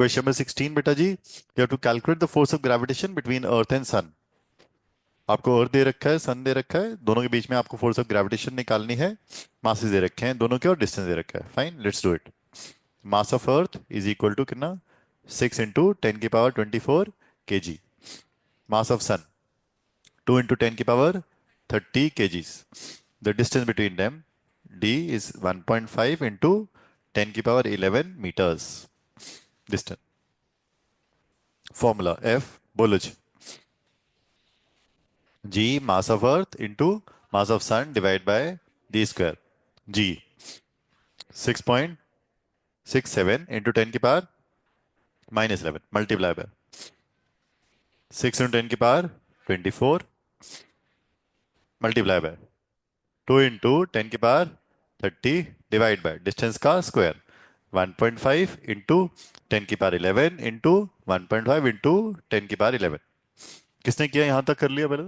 Question number 16 बेटा जी, you have to calculate the force of gravitation between earth and sun. आपको earth दे रखा है, सन दे रखा है, दोनों के बीच में आपको फोर्स ऑफ ग्रेविटेशन निकालनी है। मासेस दे रखे हैं दोनों के और डिस्टेंस दे रखा है। Fine, let's do it. Mass of earth is equal to कितना? 6 × 10⁻24 kg। Mass of sun 2 × 10⁻30 kgs। The distance between them d is 1.5 × 10⁻11 meters distance. Formula F बोलो जी। G mass of earth into mass of sun divided by d square। G 6.67 into 10 की power -11 multiply by 6 into 10 की power 24 multiply by 2 into 10 की power 30 divide by distance का square 1.5 into 10 की power 11 into 1.5 into 10 की power 11। किसने किया? यहां तक कर लिया पहले।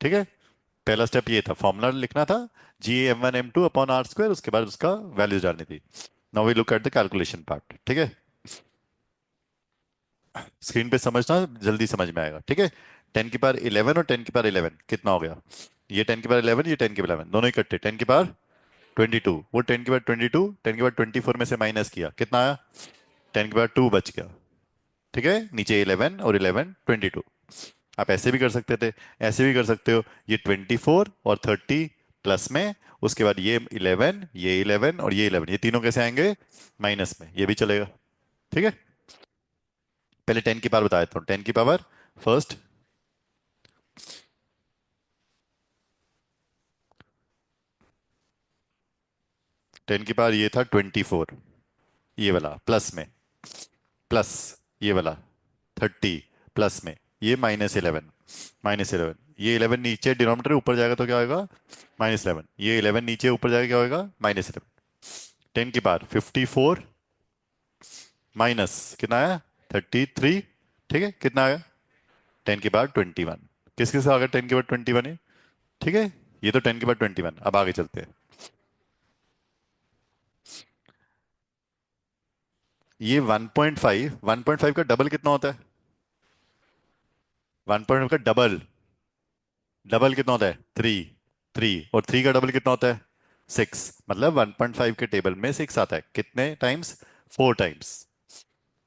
ठीक है, पहला स्टेप ये था, फॉर्मूला लिखना था G m1 m2/r², उसके बाद उसका वैल्यूज डालनी थी। Now we look at the calculation part. ठीक है, स्क्रीन पे समझना, जल्दी समझ में आएगा। ठीक है, 10 की पावर 11 और 10 की पावर 11 कितना हो गया? ये 10 की पावर 11, ये 10 की पावर 11 दोनों इकट्ठे 10 की पावर 22। वो 10 की पावर 22 10 की पावर 24 में से माइनस किया, कितना आया? 10 की पावर 2 बच गया। ठीक है, नीचे 11 और 11 22। आप ऐसे भी कर सकते थे, ऐसे भी कर सकते हो। ये 24 और 30 प्लस में, उसके बाद ये 11, ये 11 और ये 11, ये तीनों कैसे आएंगे? माइनस में। ये भी चलेगा। ठीक है, पहले 10 की पावर बता देता हूँ। 10 की पावर फर्स्ट 10 की पावर ये था 24, ये वाला प्लस में, प्लस ये वाला 30 प्लस में, ये -11 -11, ये 11 नीचे डिनोमिनेटर ऊपर जाएगा तो क्या होगा? -11, ये 11 नीचे ऊपर जाएगा क्या होगा? -11। 10 की पावर 54 माइनस कितना आया? 33। ठीक है, कितना आया? 10 की पावर 21। किस किस आ गया 10 की पावर 21 है? ठीक है, ये तो 10 की पावर 21। अब आगे चलते हैं। ये 1.5 का डबल कितना होता है? 1.5 का डबल, डबल कितना होता है? 3। 3 और 3 का डबल कितना होता है? 6। मतलब 1.5 के टेबल में 6 आता है। कितने टाइम्स? 4 टाइम्स।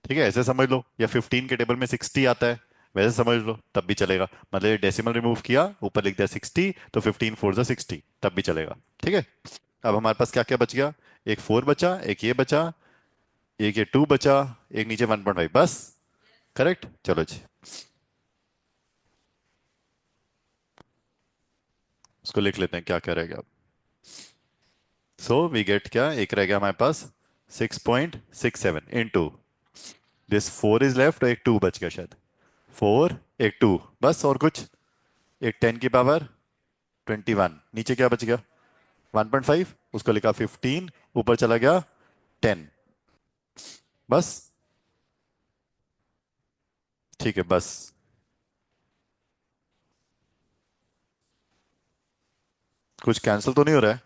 ठीक है, ऐसे समझ लो। या 15 के टेबल में 60 आता है, वैसे समझ लो, तब भी चलेगा। मतलब ये डेसिमल रिमूव किया, ऊपर लिख दिया 60, तो 15 4 60, तब भी चलेगा। ठीक है, अब हमारे पास क्या क्या बच गया? एक 4 बचा, एक ये बचा, एक ये 2 बचा, एक नीचे 1.5, बस। करेक्ट, चलो जी, उसको लिख लेते हैं क्या क्या रहेगा। सो वी गेट क्या? एक रह गया हमारे पास 6.67 इंटू दिस 4 इज लेफ्ट, एक 2 बच गया शायद। 4 एक 2, बस। और कुछ? एक 10 की पावर 21, नीचे क्या बच गया? 1.5, उसको लिखा 15, ऊपर चला गया 10, बस। ठीक है, बस। कुछ कैंसिल तो नहीं हो रहा है?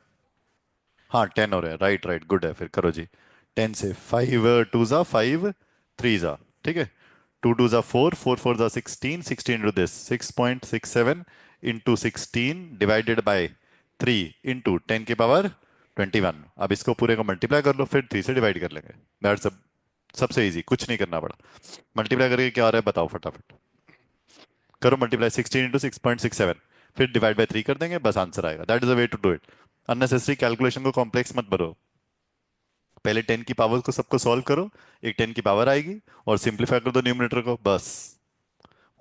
हाँ, 10 हो रहा है, राइट राइट, गुड है। फिर करो जी। 10 से 5 2 जा 5 3 जा। ठीक है, 2 2 जा 4 4 4 जा 16 16 into this 6.67 into 16 divided by 3 into 10 की पावर 21। अब इसको पूरे को मल्टीप्लाई कर लो, फिर 3 से डिवाइड कर लेंगे। दैट्स सबसे इजी, कुछ नहीं करना पड़ा। मल्टीप्लाई करके क्या आ रहा है बताओ फटाफट। करो मल्टीप्लाई 16 इंटू 6.67, फिर डिवाइड बाय 3 कर देंगे, बस आंसर आएगा। That is the way to do it. Unnecessary calculation को कॉम्प्लेक्स मत भरो। पहले 10 की पावर को सबको सॉल्व करो, एक 10 की पावर आएगी, और सिंप्लीफाई कर दो न्यूमरेटर को, बस।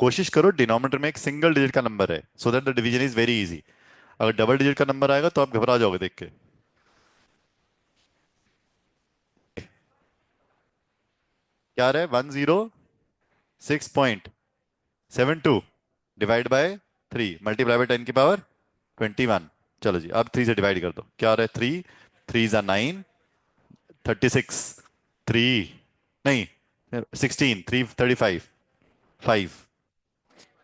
कोशिश करो डिनोमिनेटर में एक सिंगल डिजिट का नंबर है, so that the division is very easy. अगर डबल डिजिट का नंबर आएगा तो आप घबरा जाओगे देख के। क्या रहा है? 106.72 डिवाइड बाय 3 मल्टीप्लाई बाय 10 की पावर 21। चलो जी, अब 3 से डिवाइड कर दो, क्या आ रहा है? 3 3 जा 9, 36, 3 नहीं 16, 3 35, 5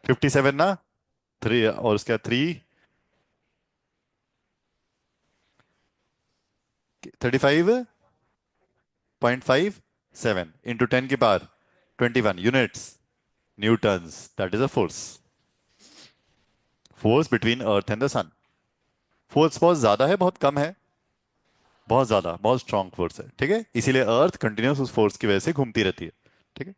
57 ना, 3 और उसका 35.57 इंटू 10 की power 21 units, newtons, that is a force. Force between earth and the sun. Force बहुत ज्यादा है, बहुत कम है? बहुत ज्यादा, बहुत स्ट्रांग फोर्स है, ठीक है, इसीलिए अर्थ कंटिन्यूस उस फोर्स की वजह से घूमती रहती है। ठीक है।